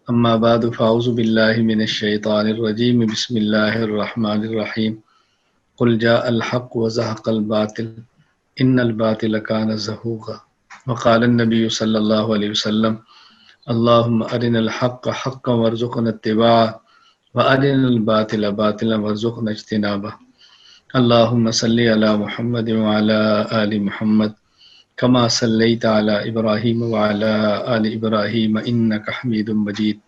اما بعد فاعوذ باللہ من الشیطان الرجیم بسم اللہ الرحمن الرحیم قل جاء الحق وزهق الباطل ان الباطل كان زهوقا وقال النبي صلی اللہ علیہ وسلم اللهم ارنا الحق حقا وارزقنا اتباعه وارنا الباطل باطلا وارزقنا اجتنابه اللهم صل على محمد وعلى آل محمد كما صليت على إبراهيم وعلى آل إبراهيم إنك حميد مجيد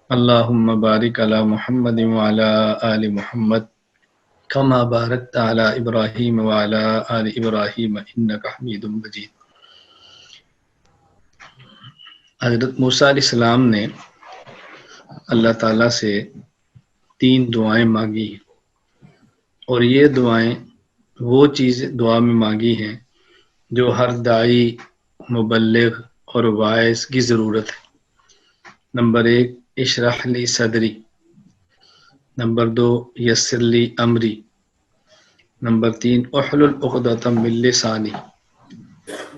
اللهم بارك على محمد وعلى آل محمد كما باركت على إبراهيم وعلى آل إبراهيم إنك حميد مجيد۔ حضرت موسیٰ علیہ السلام نے اللہ تعالیٰ سے 3 دعائیں مانگی اور یہ دعائیں وہ چیز دعا میں مانگی ہیں جو ہر داعی، مبلغ اور واعظ کی ضرورت ہے۔ نمبر 1 اشرح لی صدری، نمبر 2 یسر لی امری، نمبر 3 احلل عقدۃ من لسانی۔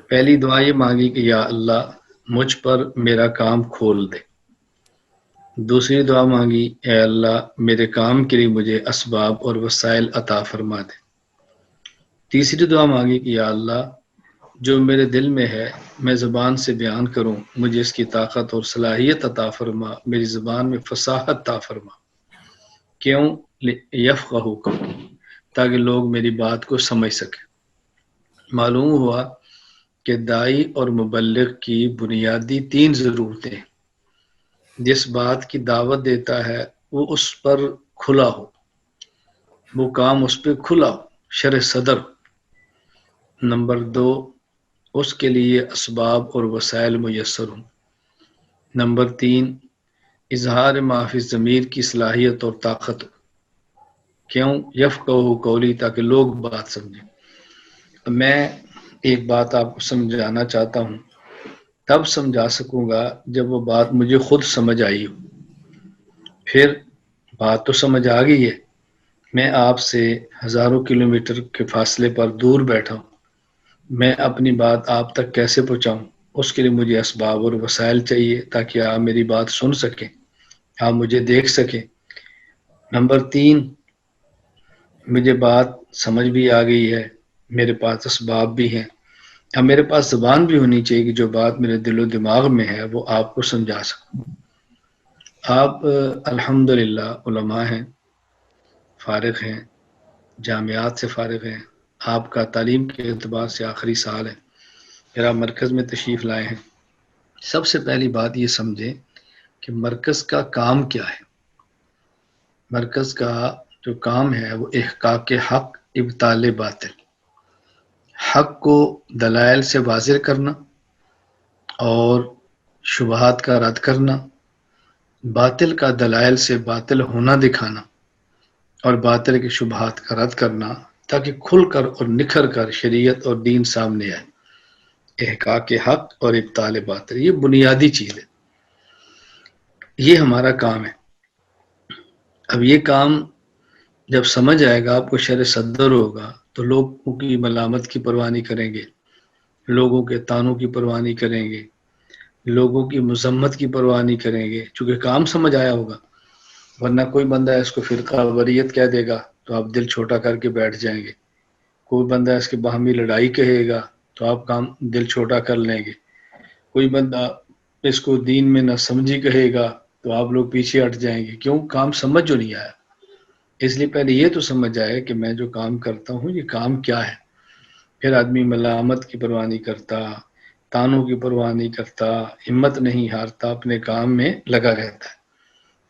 پہلی دعا یہ مانگی کہ یا اللہ مجھ پر میرا کام کھول دے۔ دوسری دعا مانگی اے اللہ میرے کام کے لیے مجھے اسباب اور وسائل عطا فرما دے۔ تیسری دعا مانگی کہ یا اللہ جو میرے دل میں ہے میں زبان سے بیان کروں، مجھے اس کی طاقت اور صلاحیت عطا فرما، میری زبان میں فصاحت عطا فرما۔ کیوں؟ یفقہوا قولی، تاکہ لوگ میری بات کو سمجھ سکیں۔ معلوم ہوا کہ داعی اور مبلغ کی بنیادی 3 ضرورتیں ہیں۔ جس بات کی دعوت دیتا ہے وہ اس پر کھلا ہو، وہ کام اس پہ کھلا ہو، شرح صدر ہو۔ نمبر 2 اس کے لیے اسباب اور وسائل میسر ہوں۔ نمبر 3 اظہار ما فی الضمیر کی صلاحیت اور طاقت ہو۔ کیوں؟ یفقہوا قولی، تاکہ لوگ بات سمجھیں۔ میں ایک بات آپ کو سمجھانا چاہتا ہوں، تب سمجھا سکوں گا جب وہ بات مجھے خود سمجھ آئی ہو۔ پھر بات تو سمجھ آ گئی ہے، میں آپ سے ہزاروں کلومیٹر کے فاصلے پر دور بیٹھا ہوں، میں اپنی بات آپ تک کیسے پہنچاؤں؟ اس کے لیے مجھے اسباب اور وسائل چاہیے تاکہ آپ میری بات سن سکیں، آپ مجھے دیکھ سکیں۔ نمبر 3 مجھے بات سمجھ بھی آ گئی ہے، میرے پاس اسباب بھی ہیں، اب میرے پاس زبان بھی ہونی چاہیے کہ جو بات میرے دل و دماغ میں ہے وہ آپ کو سمجھا سکوں۔ آپ الحمدللہ علماء ہیں، فارغ ہیں، جامعات سے فارغ ہیں، آپ کا تعلیم کے اعتبار سے آخری سال ہے، پھر آپ مرکز میں تشریف لائے ہیں۔ سب سے پہلی بات یہ سمجھیں کہ مرکز کا کام کیا ہے۔ مرکز کا جو کام ہے وہ احقاق حق، ابطال باطل، حق کو دلائل سے واضح کرنا اور شبہات کا رد کرنا، باطل کا دلائل سے باطل ہونا دکھانا اور باطل کے شبہات کا رد کرنا، تاکہ کھل کر اور نکھر کر شریعت اور دین سامنے آئے۔ احقاق حق اور ابطال باطل یہ بنیادی چیز ہے، یہ ہمارا کام ہے۔ اب یہ کام جب سمجھ آئے گا، آپ کو شرح صدر ہوگا، تو لوگوں کی ملامت کی پرواہ نہیں کریں گے، لوگوں کے طعنوں کی پرواہ نہیں کریں گے، لوگوں کی مذمت کی پرواہ نہیں کریں گے، چونکہ کام سمجھ آیا ہوگا۔ ورنہ کوئی بندہ اس کو فرقہ وریت کہہ دے گا تو آپ دل چھوٹا کر کے بیٹھ جائیں گے، کوئی بندہ اس کے باہمی لڑائی کہے گا تو آپ کام دل چھوٹا کر لیں گے، کوئی بندہ اس کو دین میں نہ سمجھی کہے گا تو آپ لوگ پیچھے ہٹ جائیں گے۔ کیوں؟ کام سمجھ جو نہیں آیا۔ اس لیے پہلے یہ تو سمجھ آئے کہ میں جو کام کرتا ہوں یہ کام کیا ہے۔ پھر آدمی ملامت کی پرواہ نہیں کرتا، طعنوں کی پرواہ نہیں کرتا، ہمت نہیں ہارتا، اپنے کام میں لگا رہتا ہے۔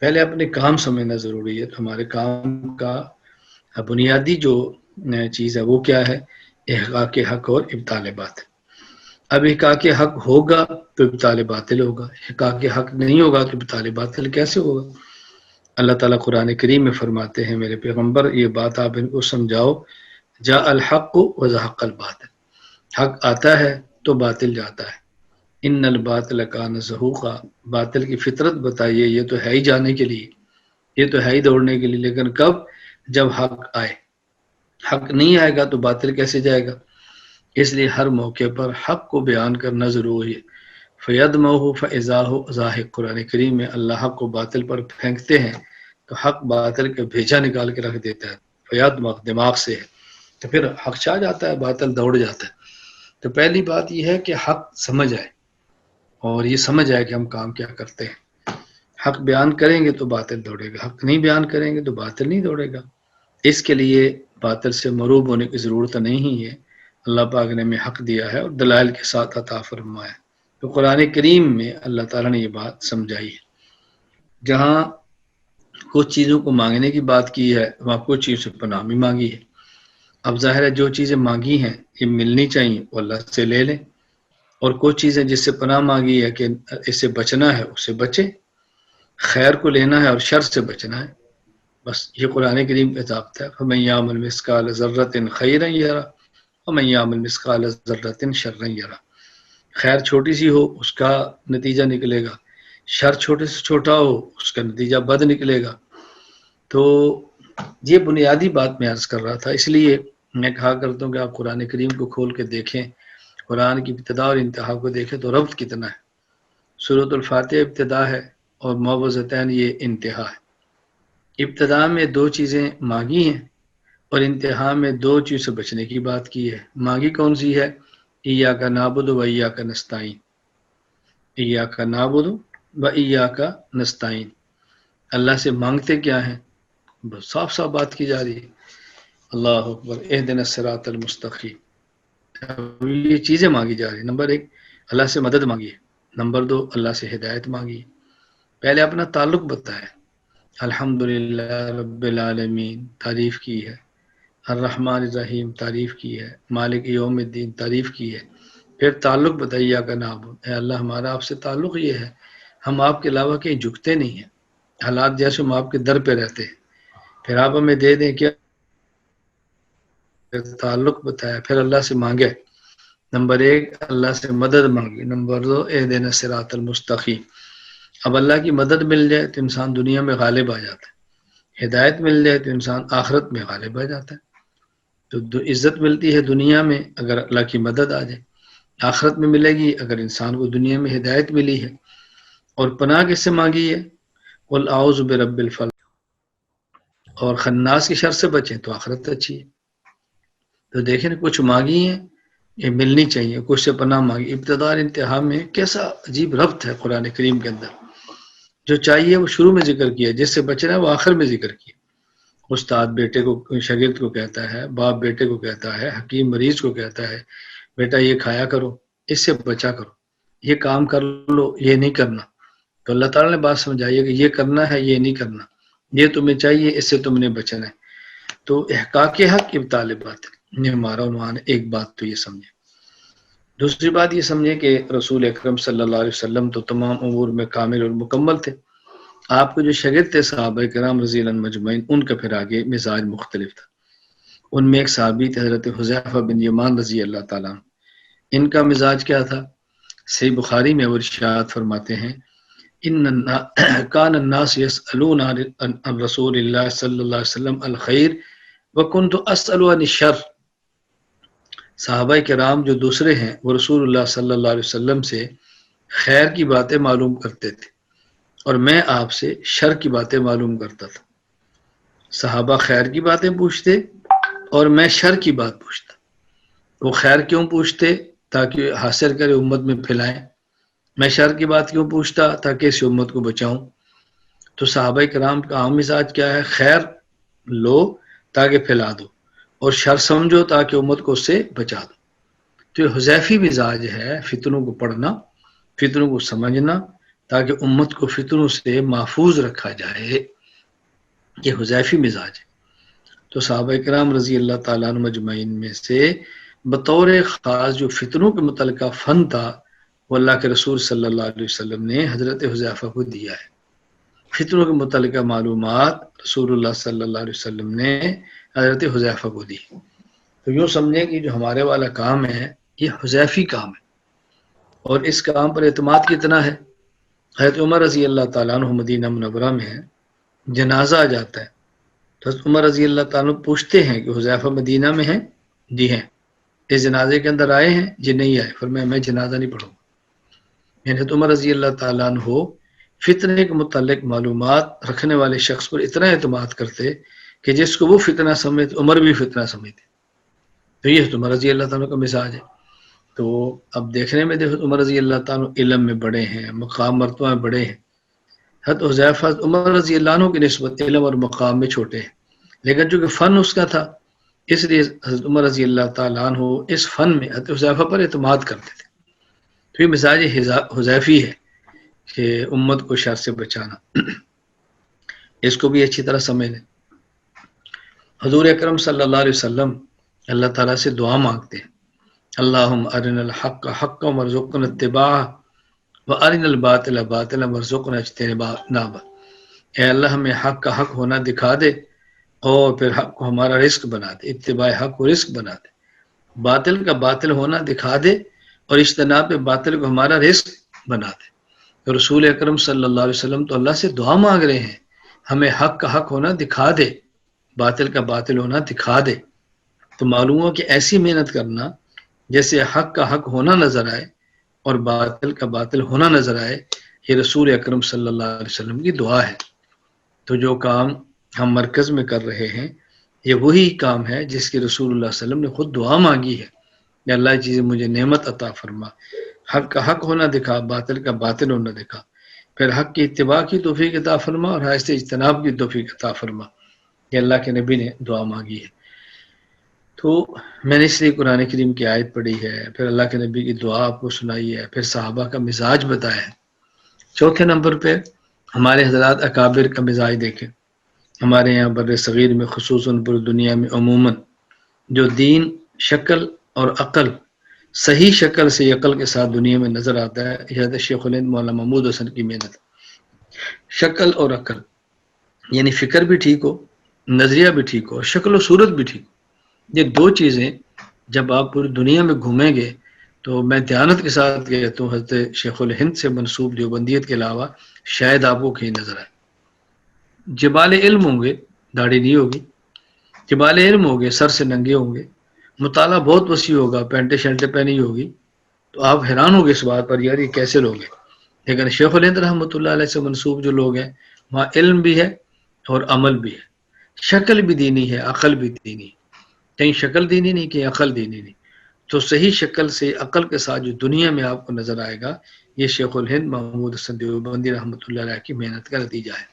پہلے اپنے کام سمجھنا ضروری ہے۔ تو ہمارے کام کا بنیادی جو چیز ہے وہ کیا ہے؟ احقاق حق اور ابطال باطل۔ اب احقاق حق ہوگا تو ابطال باطل ہوگا، احقاق حق نہیں ہوگا تو ابطال باطل کیسے ہوگا؟ اللہ تعالیٰ قرآن کریم میں فرماتے ہیں میرے پیغمبر یہ بات آپ ان کو سمجھاؤ، جاء الحق وزهق الباطل، حق آتا ہے تو باطل جاتا ہے۔ ان الباطل کان زہوقا، باطل کی فطرت بتائیے، یہ تو ہے ہی جانے کے لیے، یہ تو ہے ہی دوڑنے کے لیے، لیکن کب؟ جب حق آئے۔ حق نہیں آئے گا تو باطل کیسے جائے گا؟ اس لیے ہر موقع پر حق کو بیان کرنا ضروری ہے۔ فَيَدْمَغُهُ فَإِذَا هُوَ زَاهِقٌ، قرآن کریم میں اللہ حق کو باطل پر پھینکتے ہیں تو حق باطل کا بھیجا نکال کے رکھ دیتا ہے. فَيَدْمَغُ دماغ سے ہے تو پھر حق چھا جاتا ہے، باطل دوڑ جاتا ہے. تو پہلی بات یہ ہے کہ حق سمجھ آئے اور یہ سمجھ آئے کہ ہم کام کیا کرتے ہیں. حق بیان کریں گے تو باطل دوڑے گا، حق نہیں بیان کریں گے تو باطل نہیں دوڑے گا. اس کے لیے باطل سے مروب ہونے کی ضرورت نہیں ہے. اللہ پاک نے ہمیں حق دیا ہے اور دلائل کے ساتھ عطا فرمایا ہے. تو قرآن کریم میں اللہ تعالیٰ نے یہ بات سمجھائی ہے. جہاں کچھ چیزوں کو مانگنے کی بات کی ہے وہاں کچھ چیزوں سے پناہ بھی مانگی ہے. اب ظاہر ہے جو چیزیں مانگی ہیں یہ ملنی چاہیے وہ اللہ سے لے لیں، اور کچھ چیزیں جس سے پناہ مانگی ہے کہ اس سے بچنا ہے اس سے بچے، خیر کو لینا ہے اور شر سے بچنا ہے. بس یہ قرآن کریم کا ضابطہ ہے. فَمَن يَعْمَلْ مِثْقَالَ ذَرَّةٍ خَيْرًا يَرَهُ وَمَن يَعْمَلْ مِثْقَالَ ذَرَّةٍ شَرًّا يَرَهُ. خیر چھوٹی سی ہو اس کا نتیجہ نکلے گا، شر چھوٹے سے چھوٹا ہو اس کا نتیجہ بد نکلے گا. تو یہ بنیادی بات میں عرض کر رہا تھا. اس لیے میں کہا کرتا ہوں کہ آپ قرآن کریم کو کھول کے دیکھیں، قرآن کی ابتدا اور انتہا کو دیکھیں تو ربط کتنا ہے. سورۃ الفاتحہ ابتدا ہے اور معوذتین یہ انتہا ہے. ابتدا میں دو چیزیں مانگی ہیں اور انتہا میں دو چیز سے بچنے کی بات کی ہے. مانگی کون سی ہے؟ ایاک نعبد و ایاک نستعین. ایاک نعبد و ایاک نستعین. اللہ سے مانگتے کیا ہیں؟ بس صاف صاف بات کی جا رہی ہے. اللہ اکبر، اہدنا الصراط المستقیم. یہ چیزیں مانگی جا رہی ہیں. نمبر ایک اللہ سے مدد مانگی ہے، نمبر دو اللہ سے ہدایت مانگی ہے. پہلے اپنا تعلق بتایا، الحمدللہ رب العالمین تعریف کی ہے، الرحمن الرحیم تعریف کی ہے، مالک یوم الدین تعریف کی ہے. پھر تعلق بتائیے کا نام، اے اللہ ہمارا آپ سے تعلق یہ ہے، ہم آپ کے علاوہ کہیں جھکتے نہیں ہیں، حالات جیسے ہم آپ کے در پہ رہتے ہیں. پھر آپ ہمیں دے دیں کیا؟ تعلق بتایا. پھر اللہ سے مانگے، نمبر ایک اللہ سے مدد مانگی، نمبر دو اہدنا الصراط المستقیم. اب اللہ کی مدد مل جائے تو انسان دنیا میں غالب آ جاتا ہے، ہدایت مل جائے تو انسان آخرت میں غالب آ جاتا ہے. تو عزت ملتی ہے دنیا میں اگر اللہ کی مدد آ جائے، آخرت میں ملے گی اگر انسان کو دنیا میں ہدایت ملی ہے. اور پناہ کس سے مانگی ہے؟ قل اعوذ برب الفلق. اور خناس کی شر سے بچیں تو آخرت اچھی ہے. تو دیکھیں کچھ مانگی ہیں یہ ملنی چاہیے، کچھ سے پناہ مانگی. ابتدا اور انتہا میں کیسا عجیب ربط ہے قرآن کریم کے اندر. جو چاہیے وہ شروع میں ذکر کیا، جس سے بچنا ہے وہ آخر میں ذکر کیا. استاد بیٹے کو، شاگرد کو کہتا ہے، باپ بیٹے کو کہتا ہے، حکیم مریض کو کہتا ہے بیٹا یہ کھایا کرو، اس سے بچا کرو، یہ کام کر لو، یہ نہیں کرنا. تو اللہ تعالیٰ نے بات سمجھائی ہے کہ یہ کرنا ہے یہ نہیں کرنا، یہ تمہیں چاہیے اس سے تم نے بچنا ہے. تو احقاق حق ابطال بات یہ ہمارا عنوان ہے. ایک بات تو یہ سمجھے. دوسری بات یہ سمجھے کہ رسول اکرم صلی اللہ علیہ وسلم تو تمام امور میں کامل اور مکمل تھے. آپ کے جو شاگرد تھے صحابہ کرام رضی اللہ عنہم مجمعین، ان کا پھر آگے مزاج مختلف تھا. ان میں ایک صحابی تھے حضرت حذیفہ بن یمان رضی اللہ تعالیٰ عنہ. ان کا مزاج کیا تھا؟ صحیح بخاری میں وہ ارشاد فرماتے ہیں کان الناس یسألون عن رسول اللہ صلی اللہ علیہ وسلم الخیر وکنت اسأل عن الشر. صحابہ کرام جو دوسرے ہیں وہ رسول اللہ صلی اللہ علیہ وسلم سے خیر کی باتیں معلوم کرتے تھے اور میں آپ سے شر کی باتیں معلوم کرتا تھا. صحابہ خیر کی باتیں پوچھتے اور میں شر کی بات پوچھتا. وہ خیر کیوں پوچھتے؟ تاکہ حاصل کرے امت میں پھیلائیں. میں شر کی بات کیوں پوچھتا؟ تاکہ اس امت کو بچاؤں. تو صحابہ کرام کا عام مزاج کیا ہے؟ خیر لو تاکہ پھیلا دو اور شر سمجھو تاکہ امت کو اس سے بچا دو. تو یہ حذیفی مزاج ہے، فتنوں کو پڑھنا، فتنوں کو سمجھنا تاکہ امت کو فتنوں سے محفوظ رکھا جائے. یہ حذیفی مزاج ہے. تو صحابہ کرام رضی اللہ تعالیٰ عنہ مجمعین میں سے بطور خاص جو فتنوں کے متعلقہ فن تھا وہ اللہ کے رسول صلی اللہ علیہ وسلم نے حضرت حذیفہ کو دیا ہے. فتنوں کے متعلقہ معلومات رسول اللہ صلی اللہ علیہ وسلم نے حضرت حذیفہ کو دی. تو یوں سمجھیں کہ جو ہمارے والا کام ہے یہ حذیفی کام ہے، اور اس کام پر اعتماد کتنا ہے. حضرت عمر رضی اللہ تعالیٰ عنہ مدینہ منورہ میں جنازہ آ جاتا ہے تو حضرت عمر رضی اللہ تعالیٰ عنہ پوچھتے ہیں کہ حذیفہ مدینہ میں ہیں؟ جی ہیں. اس جنازے کے اندر آئے ہیں؟ جی نہیں آئے. فرمایا میں جنازہ نہیں پڑھوں گا. یعنی حضرت عمر رضی اللہ تعالیٰ عنہ فتنے کے متعلق معلومات رکھنے والے شخص پر اتنا اعتماد کرتے کہ جس کو وہ فتنہ سمجھتے عمر بھی فتنہ سمجھتے. تو یہ حضرت عمر رضی اللہ تعالیٰ کا مزاج ہے. تو اب دیکھنے میں حضرت عمر رضی اللہ تعالیٰ علم میں بڑے ہیں، مقام مرتبہ میں بڑے ہیں. حضرت حذیفہ عمر رضی اللہ عنہ کی نسبت علم اور مقام میں چھوٹے ہیں، لیکن چونکہ فن اس کا تھا اس لیے حضرت عمر رضی اللہ تعالیٰ عنہ اس فن میں حضرت حذیفہ پر اعتماد کرتے تھے. تو یہ مزاج حذیفی ہے کہ امت کو شر سے بچانا. اس کو بھی اچھی طرح سمجھ لیں. حضور اکرم صلی اللہ علیہ وسلم اللہ تعالیٰ سے دعا مانگتے ہیں، اللہم ارنا الحق حقا وارزقنا اتباعہ وارنا الباطل باطلا وارزقنا اجتنابہ. اے اللہ ہمیں حق کا حق ہونا دکھا دے اور پھر حق کو ہمارا رزق بنا دے، اتباع حق کو رزق بنا دے. باطل کا باطل ہونا دکھا دے اور اجتناب باطل کو ہمارا رزق بنا دے. تو رسول اکرم صلی اللہ علیہ وسلم تو اللہ سے دعا مانگ رہے ہیں ہمیں حق کا حق ہونا دکھا دے، باطل کا باطل ہونا دکھا دے. تو معلوم ہو کہ ایسی محنت کرنا جیسے حق کا حق ہونا نظر آئے اور باطل کا باطل ہونا نظر آئے، یہ رسول اکرم صلی اللہ علیہ وسلم کی دعا ہے. تو جو کام ہم مرکز میں کر رہے ہیں یہ وہی کام ہے جس کی رسول اللہ صلی اللہ علیہ وسلم نے خود دعا مانگی ہے کہ اللہ یہ چیزیں مجھے نعمت عطا فرما، حق کا حق ہونا دکھا، باطل کا باطل ہونا دکھا، پھر حق کی اتباع کی توفیق عطا فرما اور آہستہ اجتناب کی توفیق عطا فرما. یہ اللہ کے نبی نے دعا مانگی ہے. تو میں نے اس لیے قرآن کریم کی آیت پڑھی ہے، پھر اللہ کے نبی کی دعا آپ کو سنائی ہے، پھر صحابہ کا مزاج بتایا ہے. چوتھے نمبر پہ ہمارے حضرات اکابر کا مزاج دیکھیں. ہمارے یہاں بر صغیر میں خصوصاً پوری دنیا میں عموماً جو دین شکل اور عقل صحیح شکل سے عقل کے ساتھ دنیا میں نظر آتا ہے، یہ حضرت شیخ الہند مولانا محمود حسن کی محنت. شکل اور عقل یعنی فکر بھی ٹھیک ہو، نظریہ بھی ٹھیک ہو، شکل و صورت بھی ٹھیک ہو. یہ دو چیزیں جب آپ پوری دنیا میں گھومیں گے تو میں دیانت کے ساتھ کہتا ہوں حضرت شیخ الہند سے منسوب دیوبندیت کے علاوہ شاید آپ کو کہیں نظر آئے. جبال علم ہوں گے، داڑھی نہیں ہوگی. جبال علم ہوں گے، سر سے ننگے ہوں گے. مطالعہ بہت وسیع ہوگا، پینٹیں شرٹیں پہنی ہوگی. تو آپ حیران ہوں گے اس بات پر یار یہ کیسے لوگ ہیں. لیکن شیخ الہند رحمۃ اللہ علیہ سے منسوب جو لوگ ہیں وہاں علم بھی ہے اور عمل بھی ہے، شکل بھی دینی ہے، عقل بھی دینی ہے. کہیں شکل دینی نہیں، کہیں عقل دینی نہیں. تو صحیح شکل سے عقل کے ساتھ جو دنیا میں آپ کو نظر آئے گا یہ شیخ الہند محمود حسن دیوبندی رحمۃ اللہ علیہ کی محنت کا نتیجہ ہے.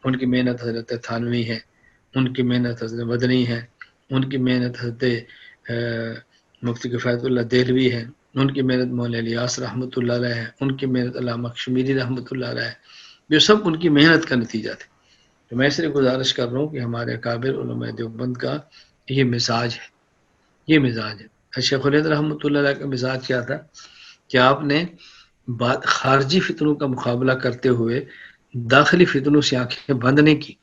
ان کی محنت حضرت تھانوی ہے، ان کی محنت حضرت مدنی ہے، ان کی محنت حضرت مفتی کفایت اللہ دہلوی ہے، ان کی محنت مولانا الیاس رحمۃ اللہ علیہ ہے، ان کی محنت علامہ کشمیری رحمۃ اللہ علیہ ہے. جو سب ان کی محنت کا نتیجہ تھے. تو میں صرف گزارش کر رہا ہوں کہ ہمارے اکابر علماء دیوبند کا یہ مزاج ہے، یہ مزاج ہے. شیخ الہند رحمۃ اللہ علیہ کا مزاج کیا تھا کہ آپ نے خارجی فتنوں کا مقابلہ کرتے ہوئے داخلی فتنوں سے آنکھیں بند نہیں کی.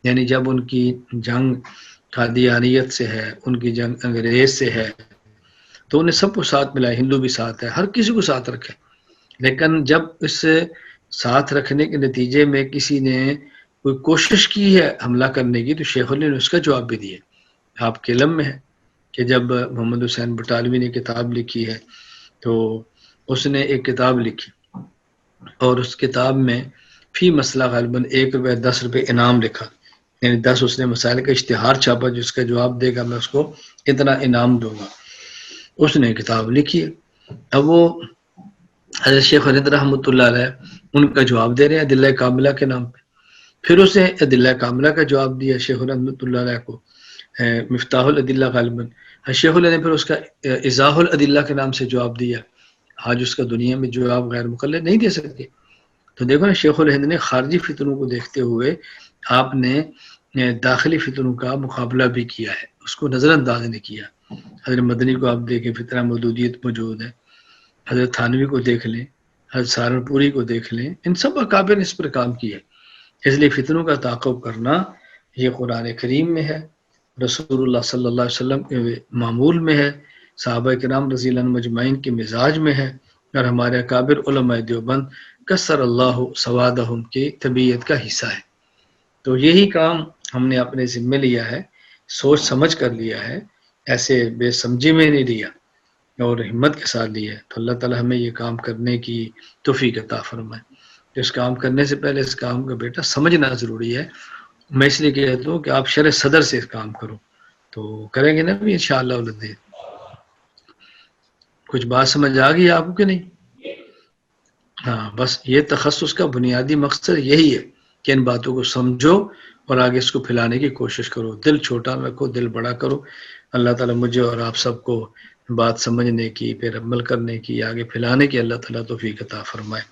یعنی جب ان کی جنگ قادیانیت سے ہے، ان کی جنگ انگریز سے ہے، تو انہیں سب کو ساتھ ملا، ہندو بھی ساتھ ہے، ہر کسی کو ساتھ رکھے. لیکن جب اس ساتھ رکھنے کے نتیجے میں کسی نے کوئی کوشش کی ہے حملہ کرنے کی تو شیخ الہند نے اس کا جواب بھی دیا. آپ کے علم میں ہے کہ جب محمد حسین بٹالوی نے کتاب لکھی ہے تو اس نے ایک کتاب لکھی اور اس کتاب میں فی مسئلہ غالباً ₹1 10 انعام لکھا. یعنی 10 اس نے مسائل کا اشتہار چھاپا، جس کا جواب دے گا میں اس کو اتنا انعام دوں گا. اس نے کتاب لکھی ہے. اب وہ حضرت شیخ الہند رحمۃ اللہ علیہ ان کا جواب دے رہے ہیں ادلہ کاملہ کے نام پہ. پھر اس نے ادلہ کاملہ کا جواب دیا شیخ رحمۃ اللہ علیہ کو، مفتاح الادلہ غالباً. شیخ الہند نے پھر اس کا ایضاح الادلہ کے نام سے جواب دیا. آج اس کا دنیا میں جواب غیر مقلد نہیں دے سکتے. تو دیکھو نا، شیخ الہند نے خارجی فتنوں کو دیکھتے ہوئے آپ نے داخلی فتنوں کا مقابلہ بھی کیا ہے، اس کو نظر انداز نہیں کیا. حضرت مدنی کو آپ دیکھیں، فتنہ مودودیت موجود ہے. حضرت تھانوی کو دیکھ لیں، حضرت سہارنپوری کو دیکھ لیں، ان سب اکابر نے اس پر کام کیا. اس لیے فتنوں کا تعاقب کرنا یہ قرآن کریم میں ہے، رسول اللہ صلی اللہ علیہ وسلم کے معمول میں ہے، صحابہ کرام رضی اللہ عنہم مجمعین کے مزاج میں ہے، اور ہمارے اکابر علماء دیوبند کثر اللہ سوادہم کی طبیعت کا حصہ ہے. تو یہی کام ہم نے اپنے ذمے لیا ہے، سوچ سمجھ کر لیا ہے، ایسے بے سمجھی میں نہیں لیا. اور ہمت کے ساتھ لی ہے، تو اللہ تعالیٰ ہمیں یہ کام کرنے کی توفیق عطا فرمائے۔ اس کام کرنے سے پہلے اس کام کا بیٹا سمجھنا ضروری ہے۔ میں اس لیے کہتا ہوں کہ آپ شرح صدر سے اس کام کرو، تو کریں گے نا بھی انشاءاللہ العزیز۔ کچھ بات سمجھ آ گئی آپ کو کہ نہیں؟ ہاں، بس یہ تخصص کا بنیادی مقصد یہی ہے کہ ان باتوں کو سمجھو اور آگے اس کو پھیلانے کی کوشش کرو، دل چھوٹا رکھو، دل بڑا کرو۔ اللہ تعالیٰ مجھے اور آپ سب کو بات سمجھنے کی، پھر عمل کرنے کی، آگے پھیلانے کی اللہ تعالیٰ توفیق عطا فرمائے۔